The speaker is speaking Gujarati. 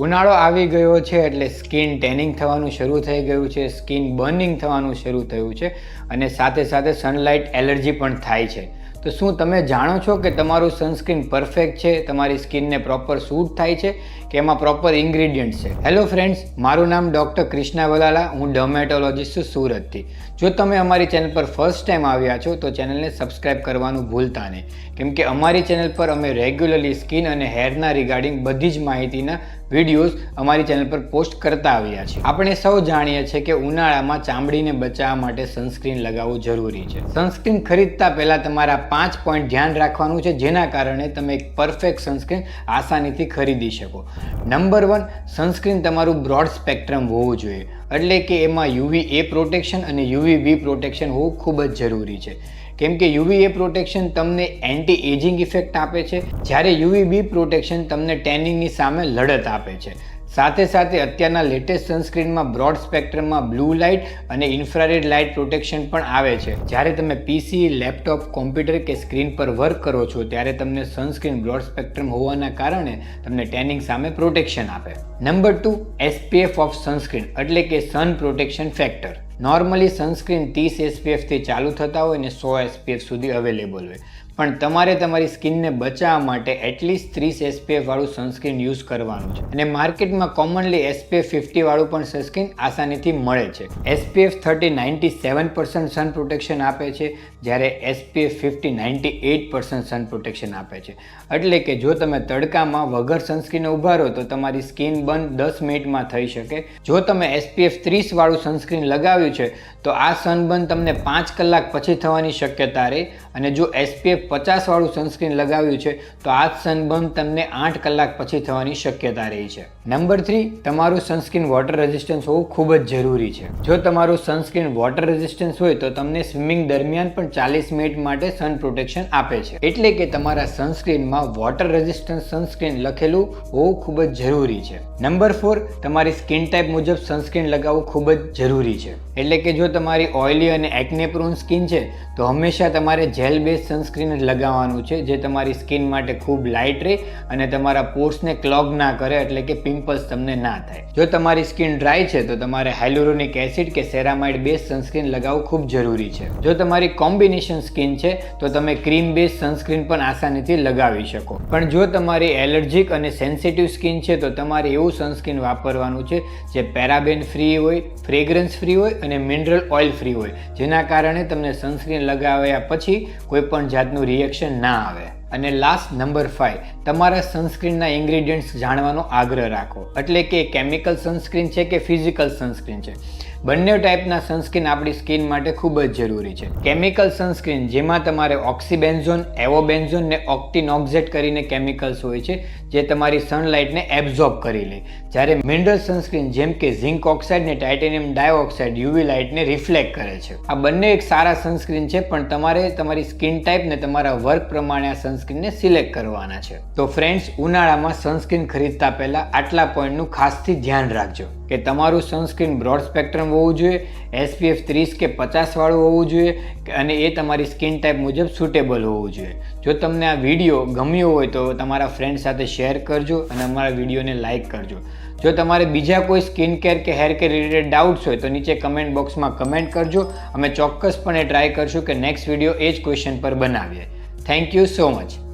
ઉનાળો આવી ગયો છે એટલે સ્કિન ટેનિંગ થવાનું શરૂ થઈ ગયું છે, સ્કિન બર્નિંગ થવાનું શરૂ થયું છે અને સાથે સાથે સનલાઇટ એલર્જી પણ થાય છે. તો શું તમે જાણો છો કે તમારું સનસ્ક્રીન પરફેક્ટ છે, તમારી સ્કિનને પ્રોપર સૂટ થાય છે કે એમાં પ્રોપર ઇન્ગ્રીડિયન્ટ્સ છે? હેલો ફ્રેન્ડ્સ, મારું નામ ડૉક્ટર ક્રિષ્ના વલાલા, હું ડર્મેટોલોજીસ્ટ છું સુરતથી. જો તમે અમારી ચેનલ પર ફર્સ્ટ ટાઈમ આવ્યા છો તો ચેનલને સબસ્ક્રાઇબ કરવાનું ભૂલતા નહીં, કેમ કે અમારી ચેનલ પર અમે રેગ્યુલરલી સ્કિન અને હેરના રિગાર્ડિંગ બધી જ માહિતીના વિડીયોઝ અમારી ચેનલ પર પોસ્ટ કરતા આવ્યા છીએ. આપણે સૌ જાણીએ છીએ કે ઉનાળામાં ચામડીને બચાવવા માટે સનસ્ક્રીન લગાવવું જરૂરી છે. સનસ્ક્રીન ખરીદતા પહેલાં તમારા 5 પોઈન્ટ ધ્યાન રાખવાનું છે, જેના કારણે તમે એક પરફેક્ટ સનસ્ક્રીન આસાનીથી ખરીદી શકો. નંબર 1, સનસ્ક્રીન તમારું બ્રોડ સ્પેક્ટ્રમ હોવું જોઈએ, એટલે કે એમાં UVA પ્રોટેક્શન અને UVB પ્રોટેક્શન હોવું ખૂબ જ જરૂરી છે. કેમ કે UVA પ્રોટેક્શન તમને એન્ટી એજિંગ ઇફેક્ટ આપે છે, જ્યારે UVB પ્રોટેક્શન તમને ટેનિંગની સામે લડત આપે છે. સાથે સાથે અત્યારના લેટેસ્ટ સનસ્ક્રીનમાં બ્રોડ સ્પેક્ટ્રમમાં બ્લુ લાઇટ અને ઇન્ફ્રારેડ લાઇટ પ્રોટેક્શન પણ આવે છે. જ્યારે તમે PC, લેપટોપ, કોમ્પ્યુટર કે સ્ક્રીન પર વર્ક કરો છો ત્યારે તમને સનસ્ક્રીન બ્રોડ સ્પેક્ટ્રમ હોવાના કારણે તમને ટેનિંગ સામે પ્રોટેક્શન આપે. નંબર 2, SPF ઓફ સનસ્ક્રીન એટલે કે sun protection factor. Normally sunscreen 30 SPF થી ચાલુ થતા હોય અને 100 SPF સુધી અવેલેબલ હોય, પણ તમારે તમારી સ્કિનને બચાવવા માટે એટલીસ્ટ 30 SPF વાળું સનસ્ક્રીન યુઝ કરવાનું છે. અને માર્કેટમાં કોમનલી SPF 50 વાળું પણ સનસ્ક્રીન આસાનીથી મળે છે. SPF 30 97% સન પ્રોટેક્શન આપે છે, જ્યારે SPF 50 98% સન પ્રોટેક્શન આપે છે. એટલે કે જો તમે તડકામાં વગર સનસ્ક્રીન ઊભા રહો તો તમારી સ્કિન બર્ન 10 મિનિટમાં થઈ શકે. જો તમે SPF 30 વાળું સનસ્ક્રીન લગાવ્યું છે તો આ સનબર્ન તમને 5 કલાક પછી થવાની શક્યતા રહે, અને જો SPF 50 વાળું સનસ્ક્રીન લગાવ્યું છે તો આ સનબર્ન તમને 8 કલાક પછી થવાની શક્યતા રહી છે. નંબર 3, તમારું સનસ્ક્રીન વોટર રેઝિસ્ટન્સ હોવું ખૂબ જ જરૂરી છે. જો તમારું સનસ્ક્રીન વોટર રેઝિસ્ટન્સ હોય તો તમને સ્વિમિંગ દરમિયાન પણ 40 મિનિટ માટે સન પ્રોટેક્શન આપે છે. એટલે કે તમારા સનસ્ક્રીનમાં વોટર રેઝિસ્ટન્સ સનસ્ક્રીન લખેલું હોવું ખૂબ જ જરૂરી છે. નંબર 4, તમારી સ્કિન ટાઈપ મુજબ સનસ્ક્રીન લગાવવું ખૂબ જ જરૂરી છે. એટલે કે જો તમારી ઓઇલી અને એક્ને પ્રોન સ્કિન છે તો હંમેશા તમારે જેલ બેઝ સનસ્ક્રીન જ લગાવવાનું છે, જે તમારી સ્કિન માટે ખૂબ લાઇટ રહે અને તમારા પોર્સને ક્લોગ ના કરે, એટલે કે પિમ્પલ્સ તમને ના થાય. જો તમારી સ્કિન ડ્રાય છે તો તમારે હાઇલ્યુરોનિક એસિડ કે સેરામાઇડ બેઝ સનસ્ક્રીન લગાવવું ખૂબ જરૂરી છે. જો તમારી કોમ્બિનેશન સ્કિન છે તો તમે ક્રીમ બેઝ સનસ્ક્રીન પણ આસાનીથી લગાવી શકો. પણ જો તમારી એલર્જીક અને સેન્સિટિવ સ્કિન છે તો તમારે એવું સનસ્ક્રીન વાપરવાનું છે જે પેરાબેન ફ્રી હોય, ફ્રેગ્રન્સ ફ્રી હોય અને મિનરલ ઓઇલ ફ્રી હોય, જેના કારણે તમને સનસ્ક્રીન લગાવ્યા પછી કોઈ પણ જાતનું રિએક્શન ના આવે. અને લાસ્ટ નંબર 5, તમારા સનસ્ક્રીનના ઇન્ગ્રીડિયન્ટ્સ જાણવાનો આગ્રહ રાખો. એટલે કે કેમિકલ સનસ્ક્રીન છે કે ફિઝિકલ સનસ્ક્રીન છે, બંને ટાઈપના સનસ્ક્રીન આપણી સ્કિન માટે ખૂબ જ જરૂરી છે. કેમિકલ સનસ્ક્રીન જેમાં તમારે ઓક્સીબેન્ઝોન, એવોબેન્ઝોન ને ઓક્ટિનોક્ઝેટ કરીને કેમિકલ્સ હોય છે જે તમારી સનલાઇટને એબ્ઝોર્બ કરી લે, જ્યારે મિનરલ સનસ્ક્રીન જેમ કે ઝિંક ઓક્સાઇડ ને ટાઇટેનિયમ ડાયોક્સાઇડ UV લાઇટને રિફ્લેક્ટ કરે છે. આ બંને એક સારા સનસ્ક્રીન છે, પણ તમારે તમારી સ્કિન ટાઈપ ને તમારા વર્ક પ્રમાણે આ સનસ્ક્રીનને સિલેક્ટ કરવાના છે. તો ફ્રેન્ડ્સ, ઉનાળામાં સનસ્ક્રીન ખરીદતા પહેલા આટલા પોઈન્ટનું ખાસથી ધ્યાન રાખજો કે તમારું સનસ્ક્રીન બ્રોડ સ્પેક્ટ્રમ હોવું જોઈએ, SPF 30 કે 50 વાળું હોવું જોઈએ અને એ તમારી સ્કિન ટાઈપ મુજબ સુટેબલ હોવું જોઈએ. જો તમને આ વિડીયો ગમ્યો હોય તો તમારા ફ્રેન્ડ સાથે શેર કરજો અને અમારા વિડીયોને લાઇક કરજો. જો તમારે બીજા કોઈ સ્કિન કેર કે હેર કેર રિલેટેડ ડાઉટ્સ હોય તો નીચે કમેન્ટ બોક્સમાં કમેન્ટ કરજો. અમે ચોક્કસપણે ટ્રાય કરશું કે નેક્સ્ટ વિડીયો એ જ ક્વેશ્ચન પર બનાવીએ. Thank you so much.